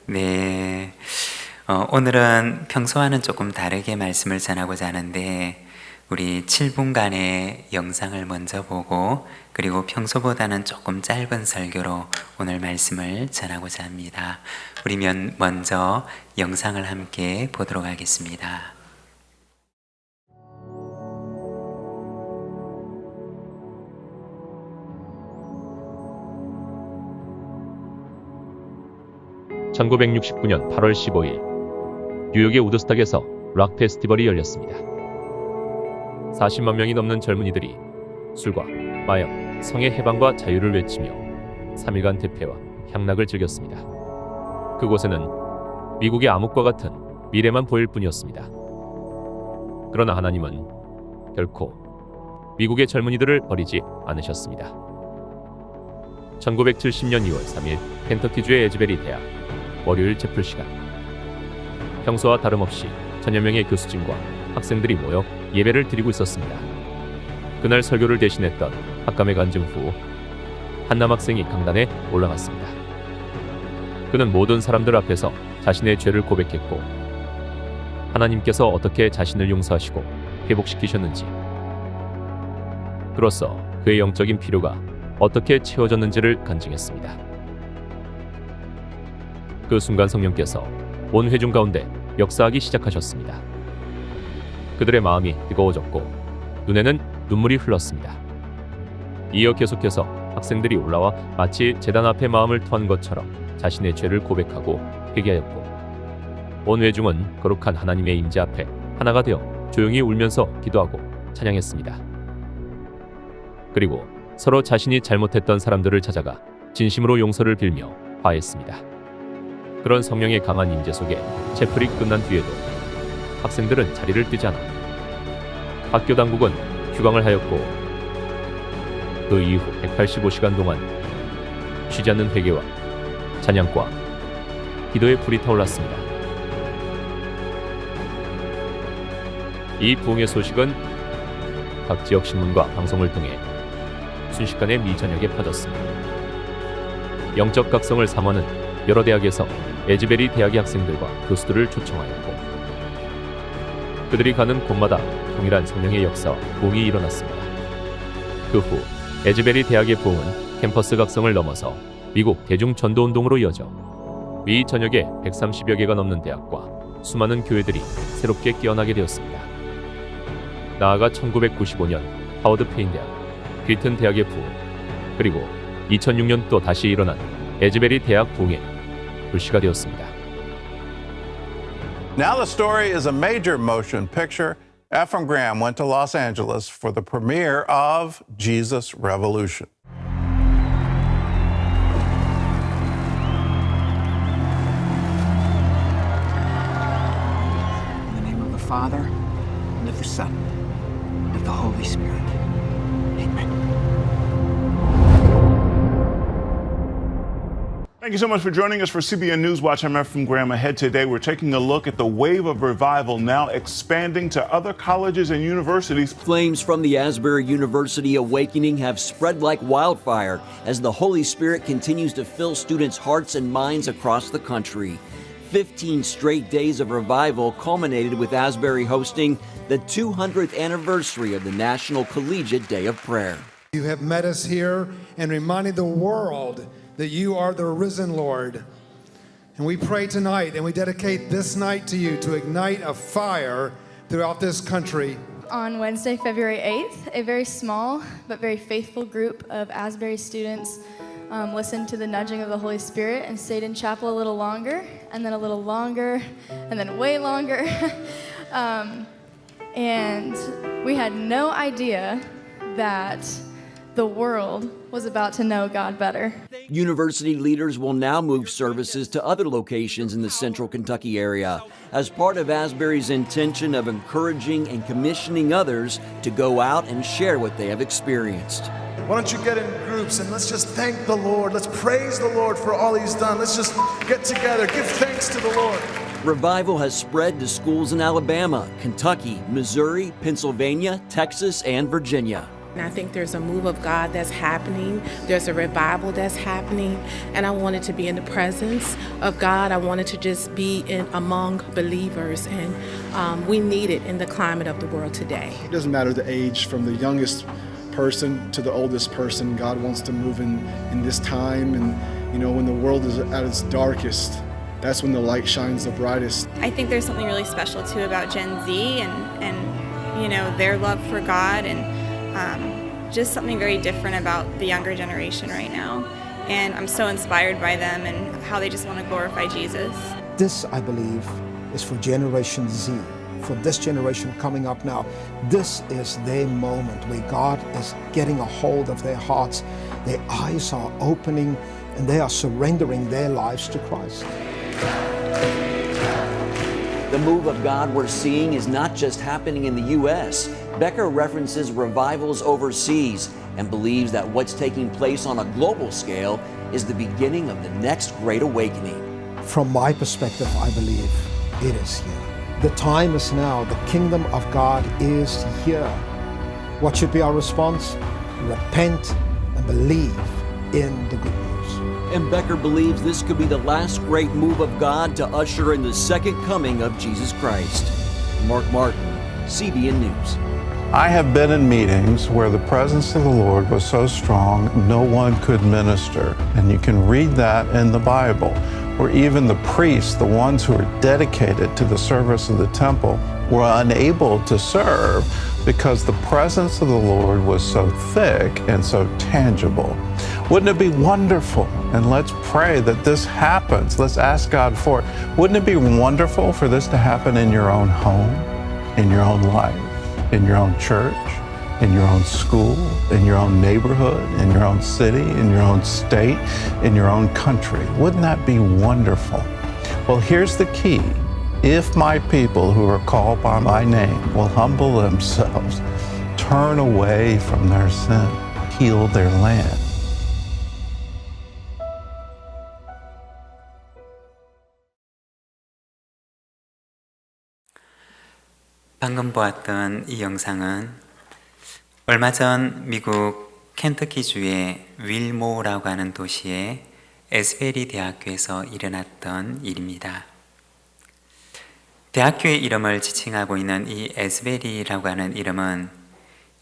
네. 오늘은 평소와는 조금 다르게 말씀을 전하고자 하는데, 우리 7분간의 영상을 먼저 보고, 그리고 평소보다는 조금 짧은 설교로 오늘 말씀을 전하고자 합니다. 우리 먼저 영상을 함께 보도록 하겠습니다. (1969년 8월 15일) 뉴욕의 우드스탁에서 락 페스티벌이 열렸습니다. 40만 명이 넘는 젊은이들이 술과 마약, 성의 해방과 자유를 외치며 3일간 대패와 향락을 즐겼습니다. 그곳에는 미국의 암흑과 같은 미래만 보일 뿐이었습니다. 그러나 하나님은 결코 미국의 젊은이들을 버리지 않으셨습니다. 1970년 2월 3일 켄터키주의 에즈베리 대학 월요일 제풀 시간, 평소와 다름없이 천여 명의 교수진과 학생들이 모여 예배를 드리고 있었습니다. 그날 설교를 대신했던 학감의 간증 후 한 남학생이 강단에 올라갔습니다. 그는 모든 사람들 앞에서 자신의 죄를 고백했고, 하나님께서 어떻게 자신을 용서하시고 회복시키셨는지, 그로써 그의 영적인 필요가 어떻게 채워졌는지를 간증했습니다. 그 순간 성령께서 온 회중 가운데 역사하기 시작하셨습니다. 그들의 마음이 뜨거워졌고 눈에는 눈물이 흘렀습니다. 이어 계속해서 학생들이 올라와 마치 제단 앞에 마음을 토한 것처럼 자신의 죄를 고백하고 회개하였고, 온 회중은 거룩한 하나님의 임재 앞에 하나가 되어 조용히 울면서 기도하고 찬양했습니다. 그리고 서로 자신이 잘못했던 사람들을 찾아가 진심으로 용서를 빌며 화해했습니다. 그런 성령의 강한 임재 속에 채플이 끝난 뒤에도 학생들은 자리를 뜨지 않아 학교 당국은 휴강을 하였고, 그 이후 185시간 동안 쉬지 않는 회개와 찬양과 기도의 불이 타올랐습니다. 이 부흥의 소식은 각 지역 신문과 방송을 통해 순식간에 미 전역에 퍼졌습니다. 영적 각성을 사모하는 여러 대학에서 에즈베리 대학의 학생들과 교수들을 초청하였고, 그들이 가는 곳마다 동일한 성령의 역사와 부흥이 일어났습니다. 그 후 에즈베리 대학의 부흥은 캠퍼스 각성을 넘어서 미국 대중 전도 운동으로 이어져 미 전역에 130여 개가 넘는 대학과 수많은 교회들이 새롭게 깨어나게 되었습니다. 나아가 1995년 하워드 페인 대학, 귀튼 대학의 부흥, 그리고 2006년 또 다시 일어난 에즈베리 대학 부흥의 불씨가 되었습니다. Now the story is a major motion picture. Ephraim Graham went to Los Angeles for the premiere of Jesus Revolution. In the name of the Father, and of the Son, and of the Holy Spirit. Amen. Thank you so much for joining us for CBN News Watch. I'm Ephraim Graham. Ahead today, we're taking a look at the wave of revival now expanding to other colleges and universities. Flames from the Asbury University Awakening have spread like wildfire as the Holy Spirit continues to fill students' hearts and minds across the country. 15 straight days of revival culminated with Asbury hosting the 200th anniversary of the National Collegiate Day of Prayer. You have met us here and reminded the world that you are the risen Lord. And we pray tonight and we dedicate this night to you to ignite a fire throughout this country. On Wednesday, February 8th, a very small but very faithful group of Asbury students listened to the nudging of the Holy Spirit and stayed in chapel a little longer, and then a little longer, and then way longer. And we had no idea that the world was about to know God better. University leaders will now move services to other locations in the central Kentucky area as part of Asbury's intention of encouraging and commissioning others to go out and share what they have experienced. Why don't you get in groups and let's just thank the Lord. Let's praise the Lord for all He's done. Let's just get together, give thanks to the Lord. Revival has spread to schools in Alabama, Kentucky, Missouri, Pennsylvania, Texas, and Virginia. And I think there's a move of God that's happening. There's a revival that's happening. And I wanted to be in the presence of God. I wanted to just be among believers. And we need it in the climate of the world today. It doesn't matter the age, from the youngest person to the oldest person. God wants to move in this time. And, you know, when the world is at its darkest, that's when the light shines the brightest. I think there's something really special too about Gen Z and you know, their love for God, and just something very different about the younger generation right now. And I'm so inspired by them and how they just want to glorify Jesus. This, I believe, is for Generation Z, for this generation coming up now. This is their moment where God is getting a hold of their hearts. Their eyes are opening and they are surrendering their lives to Christ. The move of God we're seeing is not just happening in the U.S. Becker references revivals overseas and believes that what's taking place on a global scale is the beginning of the next great awakening. From my perspective, I believe it is here. The time is now. The kingdom of God is here. What should be our response? Repent and believe in the good news. And Becker believes this could be the last great move of God to usher in the second coming of Jesus Christ. Mark Martin, CBN News. I have been in meetings where the presence of the Lord was so strong, no one could minister. And you can read that in the Bible, where even the priests, the ones who are dedicated to the service of the temple, were unable to serve because the presence of the Lord was so thick and so tangible. Wouldn't it be wonderful? And let's pray that this happens. Let's ask God for it. Wouldn't it be wonderful for this to happen in your own home, in your own life, in your own church, in your own school, in your own neighborhood, in your own city, in your own state, in your own country? Wouldn't that be wonderful? Well, here's the key. If my people who are called by my name will humble themselves, turn away from their sin, heal their land. 방금 보았던 이 영상은 얼마 전 미국 켄터키주의 윌모라고 하는 도시의 에스베리 대학교에서 일어났던 일입니다. 대학교의 이름을 지칭하고 있는 이 에스베리라고 하는 이름은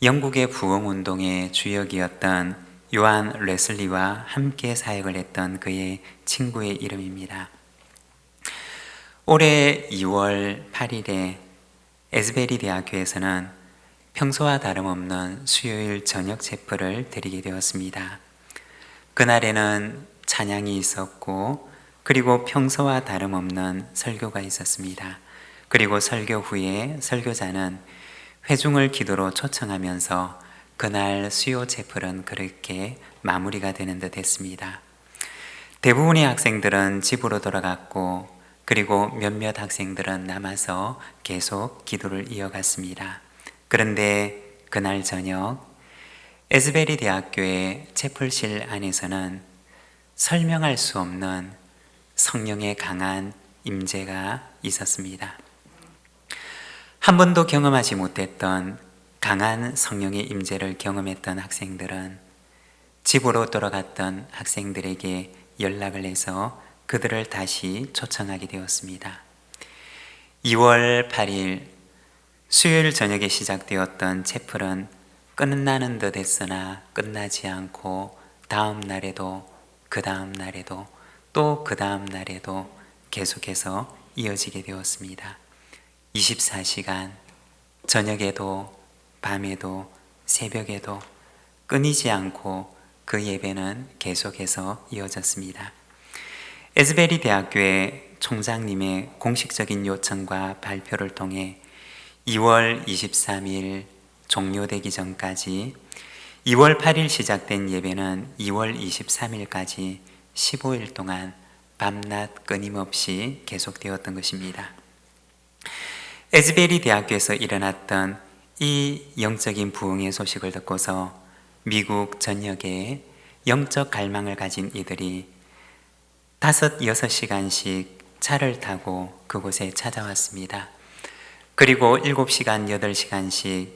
영국의 부흥운동의 주역이었던 요한 레슬리와 함께 사역을 했던 그의 친구의 이름입니다. 올해 2월 8일에 에스베리 대학교에서는 평소와 다름없는 수요일 저녁 제풀을 드리게 되었습니다. 그날에는 찬양이 있었고 그리고 평소와 다름없는 설교가 있었습니다. 그리고 설교 후에 설교자는 회중을 기도로 초청하면서 그날 수요 제풀은 그렇게 마무리가 되는 듯 했습니다. 대부분의 학생들은 집으로 돌아갔고 그리고 몇몇 학생들은 남아서 계속 기도를 이어갔습니다. 그런데 그날 저녁 에스베리 대학교의 채플실 안에서는 설명할 수 없는 성령의 강한 임재가 있었습니다. 한 번도 경험하지 못했던 강한 성령의 임재를 경험했던 학생들은 집으로 돌아갔던 학생들에게 연락을 해서 그들을 다시 초청하게 되었습니다. 2월 8일 수요일 저녁에 시작되었던 채플은 끝나는 듯 했으나 끝나지 않고 다음 날에도 그 다음 날에도 또 그 다음 날에도 계속해서 이어지게 되었습니다. 24시간 저녁에도 밤에도 새벽에도 끊이지 않고 그 예배는 계속해서 이어졌습니다. 에스베리 대학교의 총장님의 공식적인 요청과 발표를 통해 2월 23일 종료되기 전까지 2월 8일 시작된 예배는 2월 23일까지 15일 동안 밤낮 끊임없이 계속되었던 것입니다. 에스베리 대학교에서 일어났던 이 영적인 부흥의 소식을 듣고서 미국 전역에 영적 갈망을 가진 이들이 5-6시간씩 차를 타고 그곳에 찾아왔습니다. 그리고 7시간, 8시간씩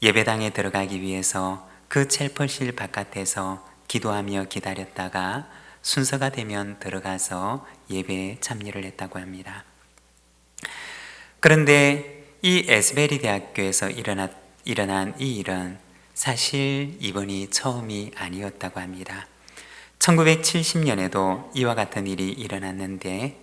예배당에 들어가기 위해서 그 첼펄실 바깥에서 기도하며 기다렸다가 순서가 되면 들어가서 예배에 참여를 했다고 합니다. 그런데 이 에스베리 대학교에서 일어난 이 일은 사실 이번이 처음이 아니었다고 합니다. 1970년에도 이와 같은 일이 일어났는데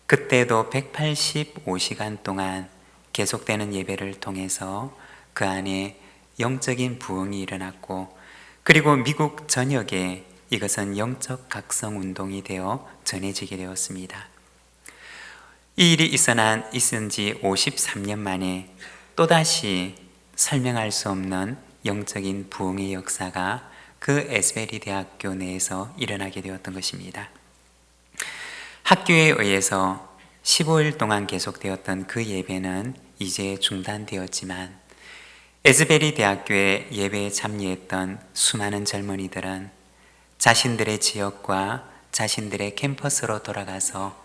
그때도 185시간 동안 계속되는 예배를 통해서 그 안에 영적인 부흥이 일어났고, 그리고 미국 전역에 이것은 영적 각성 운동이 되어 전해지게 되었습니다. 이 일이 있은 지 53년 만에 또다시 설명할 수 없는 영적인 부흥의 역사가 그 에스베리 대학교 내에서 일어나게 되었던 것입니다. 학교에 의해서 15일 동안 계속되었던 그 예배는 이제 중단되었지만 에스베리 대학교의 예배에 참여했던 수많은 젊은이들은 자신들의 지역과 자신들의 캠퍼스로 돌아가서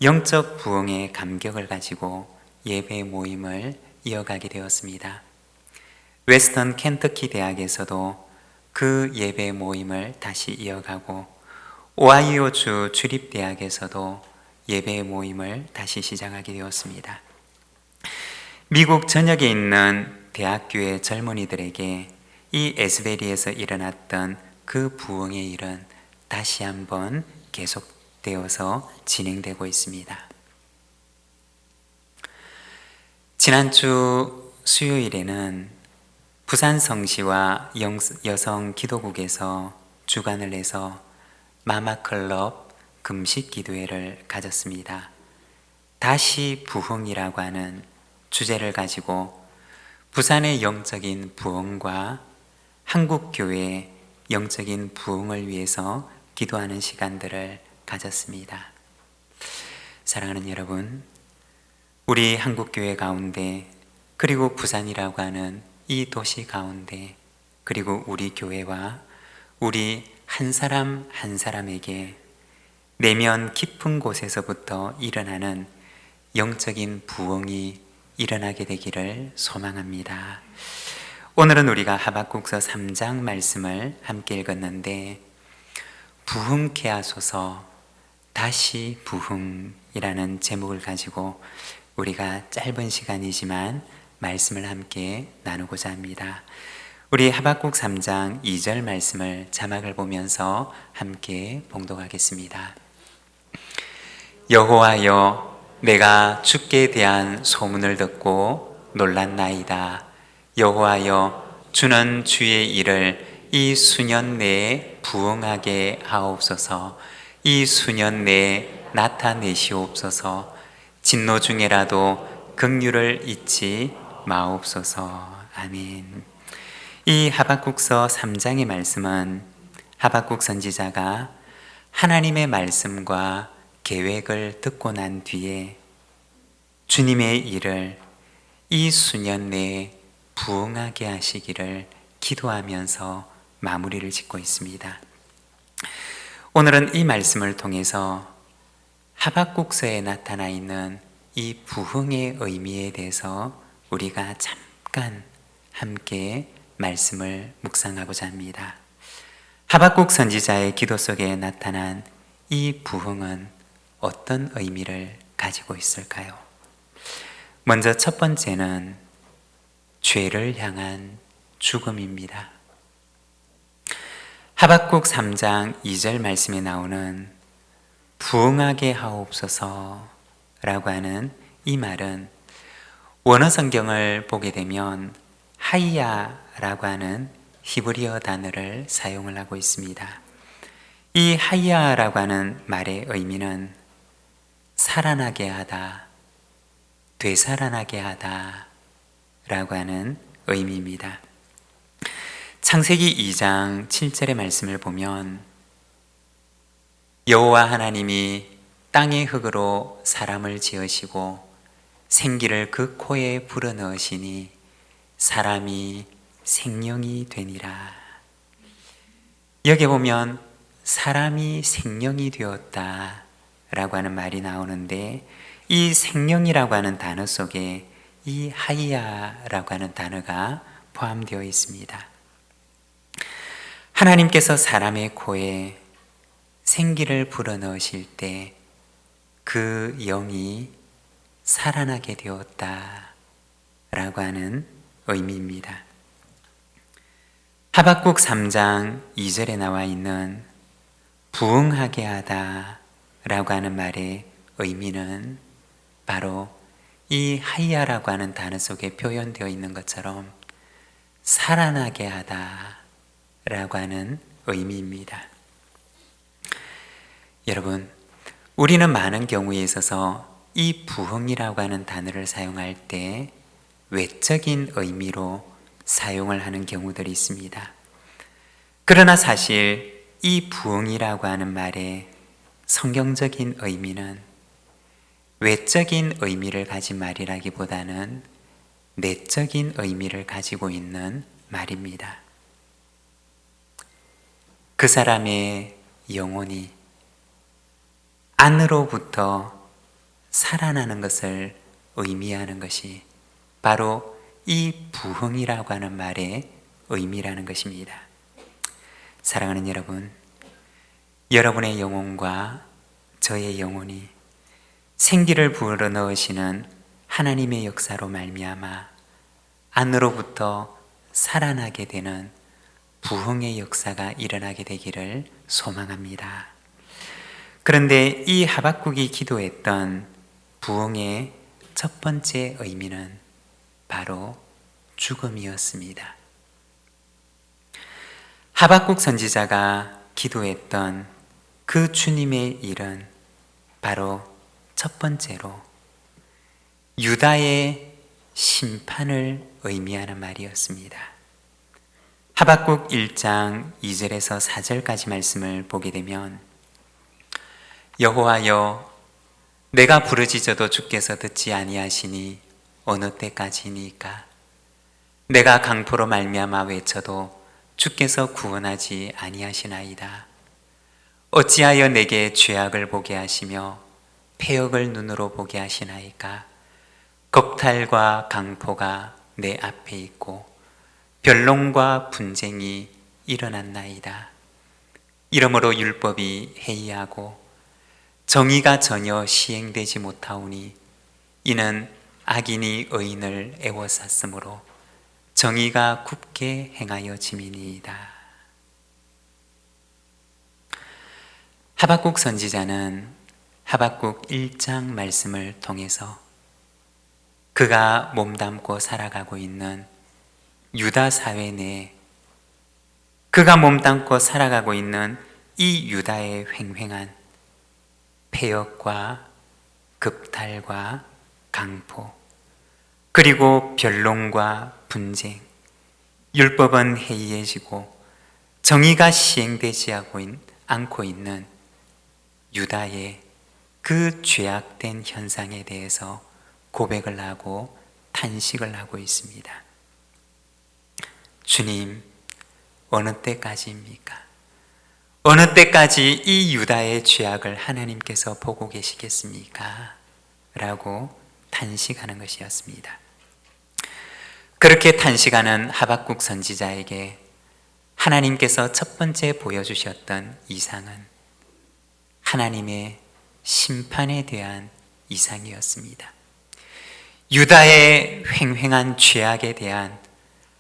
영적 부흥의 감격을 가지고 예배 모임을 이어가게 되었습니다. 웨스턴 켄터키 대학에서도 그 예배 모임을 다시 이어가고, 오하이오주 주립대학에서도 예배 모임을 다시 시작하게 되었습니다. 미국 전역에 있는 대학교의 젊은이들에게 이 에스베리에서 일어났던 그 부흥의 일은 다시 한번 계속되어서 진행되고 있습니다. 지난주 수요일에는 부산 성시와 여성 기도국에서 주관을 해서 마마클럽 금식 기도회를 가졌습니다. 다시 부흥이라고 하는 주제를 가지고 부산의 영적인 부흥과 한국교회의 영적인 부흥을 위해서 기도하는 시간들을 가졌습니다. 사랑하는 여러분, 우리 한국교회 가운데, 그리고 부산이라고 하는 이 도시 가운데, 그리고 우리 교회와 우리 한 사람 한 사람에게 내면 깊은 곳에서부터 일어나는 영적인 부흥이 일어나게 되기를 소망합니다. 오늘은 우리가 하박국서 3장 말씀을 함께 읽었는데, 부흥케 하소서 다시 부흥이라는 제목을 가지고 우리가 짧은 시간이지만 말씀을 함께 나누고자 합니다. 우리 하박국 3장 2절 말씀을 자막을 보면서 함께 봉독하겠습니다. 여호와여, 내가 주께 대한 소문을 듣고 놀랐나이다. 여호와여, 주는 주의 일을 이 수년 내에 부응하게 하옵소서. 이 수년 내에 나타내시옵소서. 진노 중에라도 긍휼을 잊지 마옵소서. 아멘. 이 하박국서 3장의 말씀은 하박국 선지자가 하나님의 말씀과 계획을 듣고 난 뒤에 주님의 일을 이 수년 내에 부응하게 하시기를 기도하면서 마무리를 짓고 있습니다. 오늘은 이 말씀을 통해서 하박국서에 나타나 있는 이 부흥의 의미에 대해서 우리가 잠깐 함께 말씀을 묵상하고자 합니다. 하박국 선지자의 기도 속에 나타난 이 부흥은 어떤 의미를 가지고 있을까요? 먼저 첫 번째는 죄를 향한 죽음입니다. 하박국 3장 2절 말씀에 나오는 부응하게 하옵소서 라고 하는 이 말은 원어 성경을 보게 되면 하이야라고 하는 히브리어 단어를 사용을 하고 있습니다. 이 하이야라고 하는 말의 의미는 살아나게 하다, 되살아나게 하다 라고 하는 의미입니다. 창세기 2장 7절의 말씀을 보면 여호와 하나님이 땅의 흙으로 사람을 지으시고 생기를 그 코에 불어넣으시니 사람이 생명이 되니라. 여기 보면 사람이 생명이 되었다 라고 하는 말이 나오는데, 이 생명이라고 하는 단어 속에 이 하이야라고 하는 단어가 포함되어 있습니다. 하나님께서 사람의 코에 생기를 불어넣으실 때 그 영이 살아나게 되었다 라고 하는 의미입니다. 하박국 3장 2절에 나와 있는 부응하게 하다 라고 하는 말의 의미는 바로 이 하야라고 하는 단어 속에 표현되어 있는 것처럼 살아나게 하다 라고 하는 의미입니다. 여러분, 우리는 많은 경우에 있어서 이 부흥이라고 하는 단어를 사용할 때 외적인 의미로 사용을 하는 경우들이 있습니다. 그러나 사실 이 부흥이라고 하는 말의 성경적인 의미는 외적인 의미를 가진 말이라기보다는 내적인 의미를 가지고 있는 말입니다. 그 사람의 영혼이 안으로부터 살아나는 것을 의미하는 것이 바로 이 부흥이라고 하는 말의 의미라는 것입니다. 사랑하는 여러분, 여러분의 영혼과 저의 영혼이 생기를 불어넣으시는 하나님의 역사로 말미암아 안으로부터 살아나게 되는 부흥의 역사가 일어나게 되기를 소망합니다. 그런데 이 하박국이 기도했던 부흥의 첫 번째 의미는 바로 죽음이었습니다. 하박국 선지자가 기도했던 그 주님의 일은 바로 첫 번째로 유다의 심판을 의미하는 말이었습니다. 하박국 1장 2절에서 4절까지 말씀을 보게 되면 여호와여, 내가 부르짖어도 주께서 듣지 아니하시니 어느 때까지니까? 내가 강포로 말미암아 외쳐도 주께서 구원하지 아니하시나이다. 어찌하여 내게 죄악을 보게 하시며 패역을 눈으로 보게 하시나이까? 겁탈과 강포가 내 앞에 있고 변론과 분쟁이 일어났나이다. 이러므로 율법이 해이하고 정의가 전혀 시행되지 못하오니 이는 악인이 의인을 애워쌌으므로 정의가 굽게 행하여 짐이니이다. 하박국 선지자는 하박국 1장 말씀을 통해서 그가 몸담고 살아가고 있는 유다 사회 내에 그가 몸담고 살아가고 있는 이 유다의 횡횡한 패역과 급탈과 강포, 그리고 변론과 분쟁, 율법은 해이해지고 정의가 시행되지 않고 있는 유다의 그 죄악된 현상에 대해서 고백을 하고 탄식을 하고 있습니다. 주님, 어느 때까지입니까? 어느 때까지 이 유다의 죄악을 하나님께서 보고 계시겠습니까? 라고 탄식하는 것이었습니다. 그렇게 탄식하는 하박국 선지자에게 하나님께서 첫 번째 보여주셨던 이상은 하나님의 심판에 대한 이상이었습니다. 유다의 횡횡한 죄악에 대한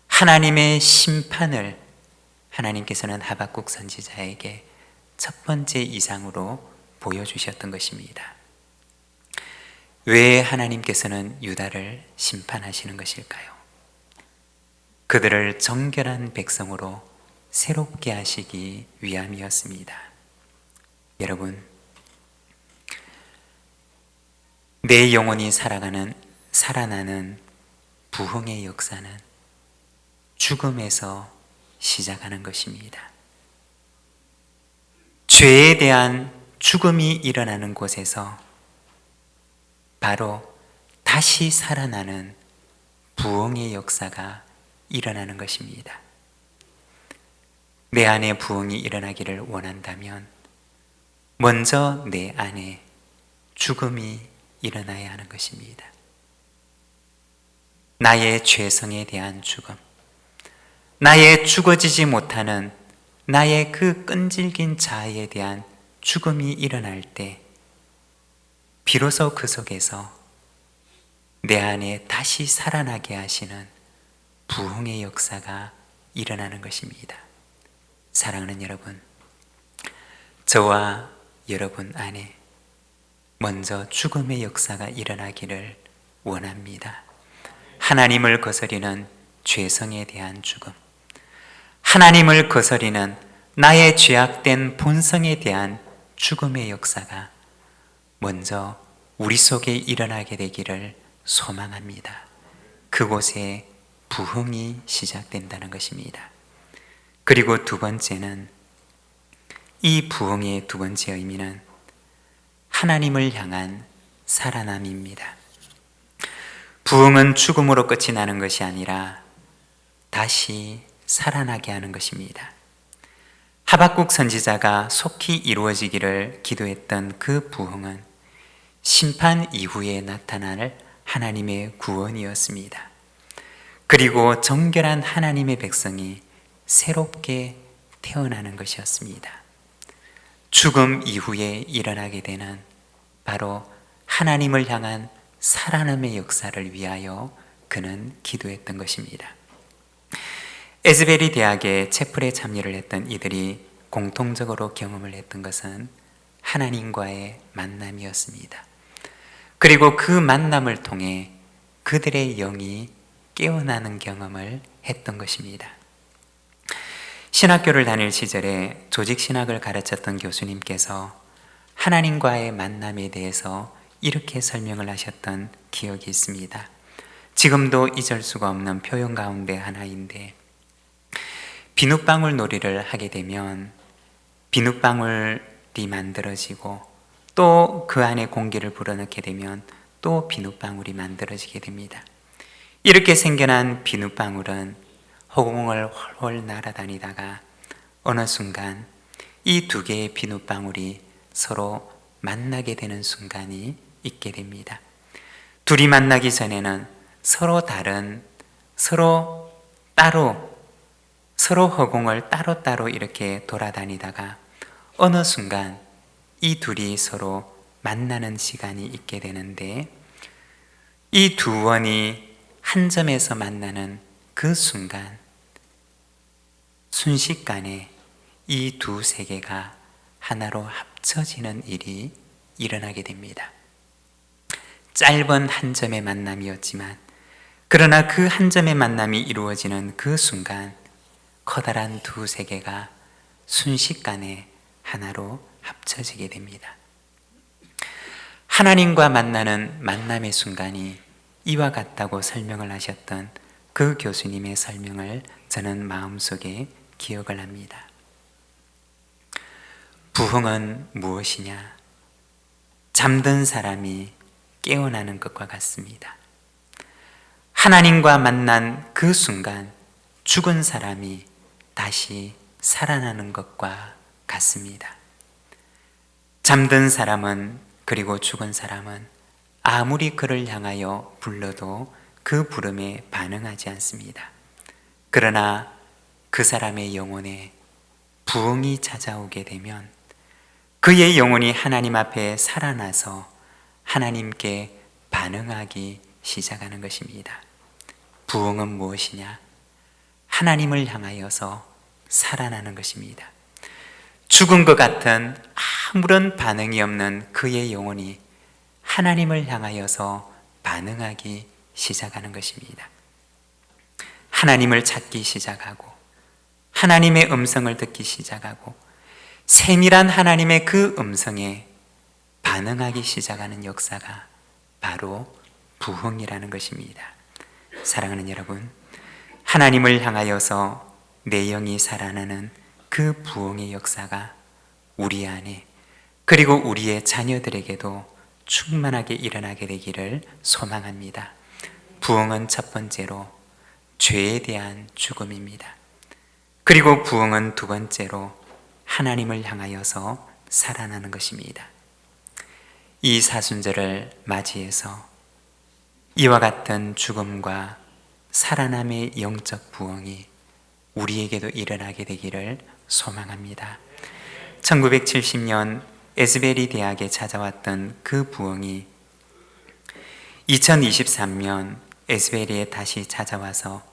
하나님의 심판을 하나님께서는 하박국 선지자에게 첫 번째 이상으로 보여주셨던 것입니다. 왜 하나님께서는 유다를 심판하시는 것일까요? 그들을 정결한 백성으로 새롭게 하시기 위함이었습니다. 여러분, 내 영혼이 살아나는 부흥의 역사는 죽음에서 시작하는 것입니다. 죄에 대한 죽음이 일어나는 곳에서 바로 다시 살아나는 부흥의 역사가 일어나는 것입니다. 내 안에 부흥이 일어나기를 원한다면 먼저 내 안에 죽음이 일어나야 하는 것입니다. 나의 죄성에 대한 죽음, 나의 죽어지지 못하는 나의 그 끈질긴 자아에 대한 죽음이 일어날 때 비로소 그 속에서 내 안에 다시 살아나게 하시는 부흥의 역사가 일어나는 것입니다. 사랑하는 여러분, 저와 여러분 안에 먼저 죽음의 역사가 일어나기를 원합니다. 하나님을 거스리는 죄성에 대한 죽음, 하나님을 거스리는 나의 죄악된 본성에 대한 죽음의 역사가 먼저 우리 속에 일어나게 되기를 소망합니다. 그곳에 부흥이 시작된다는 것입니다. 그리고 두 번째는, 이 부흥의 두 번째 의미는 하나님을 향한 살아남입니다. 부흥은 죽음으로 끝이 나는 것이 아니라 다시 살아나게 하는 것입니다. 하박국 선지자가 속히 이루어지기를 기도했던 그 부흥은 심판 이후에 나타날 하나님의 구원이었습니다. 그리고 정결한 하나님의 백성이 새롭게 태어나는 것이었습니다. 죽음 이후에 일어나게 되는 바로 하나님을 향한 살아남의 역사를 위하여 그는 기도했던 것입니다. 에즈베리 대학의 채플에 참여를 했던 이들이 공통적으로 경험을 했던 것은 하나님과의 만남이었습니다. 그리고 그 만남을 통해 그들의 영이 깨어나는 경험을 했던 것입니다. 신학교를 다닐 시절에 조직신학을 가르쳤던 교수님께서 하나님과의 만남에 대해서 이렇게 설명을 하셨던 기억이 있습니다. 지금도 잊을 수가 없는 표현 가운데 하나인데, 비눗방울 놀이를 하게 되면 비눗방울이 만들어지고 또 그 안에 공기를 불어넣게 되면 또 비눗방울이 만들어지게 됩니다. 이렇게 생겨난 비눗방울은 허공을 훨훨 날아다니다가 어느 순간 이 두 개의 비눗방울이 서로 만나게 되는 순간이 있게 됩니다. 둘이 만나기 전에는 서로 다른, 서로 허공을 따로따로 이렇게 돌아다니다가 어느 순간 이 둘이 서로 만나는 시간이 있게 되는데, 이 두 원이 한 점에서 만나는 그 순간, 순식간에 이 두 세계가 하나로 합쳐지는 일이 일어나게 됩니다. 짧은 한 점의 만남이었지만, 그러나 그 한 점의 만남이 이루어지는 그 순간 커다란 두 세계가 순식간에 하나로 합쳐지게 됩니다. 하나님과 만나는 만남의 순간이 이와 같다고 설명을 하셨던 그 교수님의 설명을 저는 마음속에 기억을 합니다. 부흥은 무엇이냐? 잠든 사람이 깨어나는 것과 같습니다. 하나님과 만난 그 순간 죽은 사람이 다시 살아나는 것과 같습니다. 잠든 사람은, 그리고 죽은 사람은 아무리 그를 향하여 불러도 그 부름에 반응하지 않습니다. 그러나 그 사람의 영혼에 부흥이 찾아오게 되면 그의 영혼이 하나님 앞에 살아나서 하나님께 반응하기 시작하는 것입니다. 부흥은 무엇이냐? 하나님을 향하여서 살아나는 것입니다. 죽은 것 같은 아무런 반응이 없는 그의 영혼이 하나님을 향하여서 반응하기 시작하는 것입니다. 하나님을 찾기 시작하고 하나님의 음성을 듣기 시작하고 세밀한 하나님의 그 음성에 반응하기 시작하는 역사가 바로 부흥이라는 것입니다. 사랑하는 여러분, 하나님을 향하여서 내 영이 살아나는 그 부흥의 역사가 우리 안에, 그리고 우리의 자녀들에게도 충만하게 일어나게 되기를 소망합니다. 부흥은 첫 번째로 죄에 대한 죽음입니다. 그리고 부흥은 두 번째로 하나님을 향하여서 살아나는 것입니다. 이 사순절을 맞이해서 이와 같은 죽음과 살아남의 영적 부흥이 우리에게도 일어나게 되기를 소망합니다. 1970년 에스베리 대학에 찾아왔던 그 부흥이 2023년 에스베리에 다시 찾아와서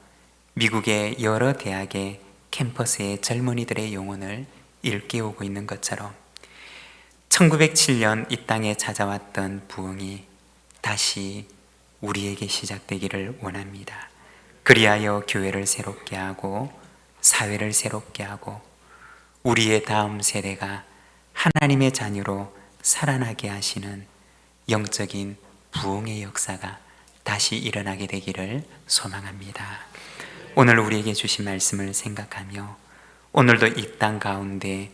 미국의 여러 대학의 캠퍼스의 젊은이들의 영혼을 일깨우고 있는 것처럼 1907년 이 땅에 찾아왔던 부흥이 다시 우리에게 시작되기를 원합니다. 그리하여 교회를 새롭게 하고 사회를 새롭게 하고 우리의 다음 세대가 하나님의 자녀로 살아나게 하시는 영적인 부흥의 역사가 다시 일어나게 되기를 소망합니다. 오늘 우리에게 주신 말씀을 생각하며 오늘도 이 땅 가운데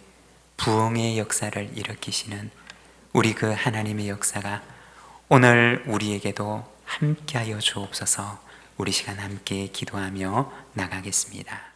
부흥의 역사를 일으키시는 우리 그 하나님의 역사가 오늘 우리에게도 함께하여 주옵소서. 우리 시간 함께 기도하며 나가겠습니다.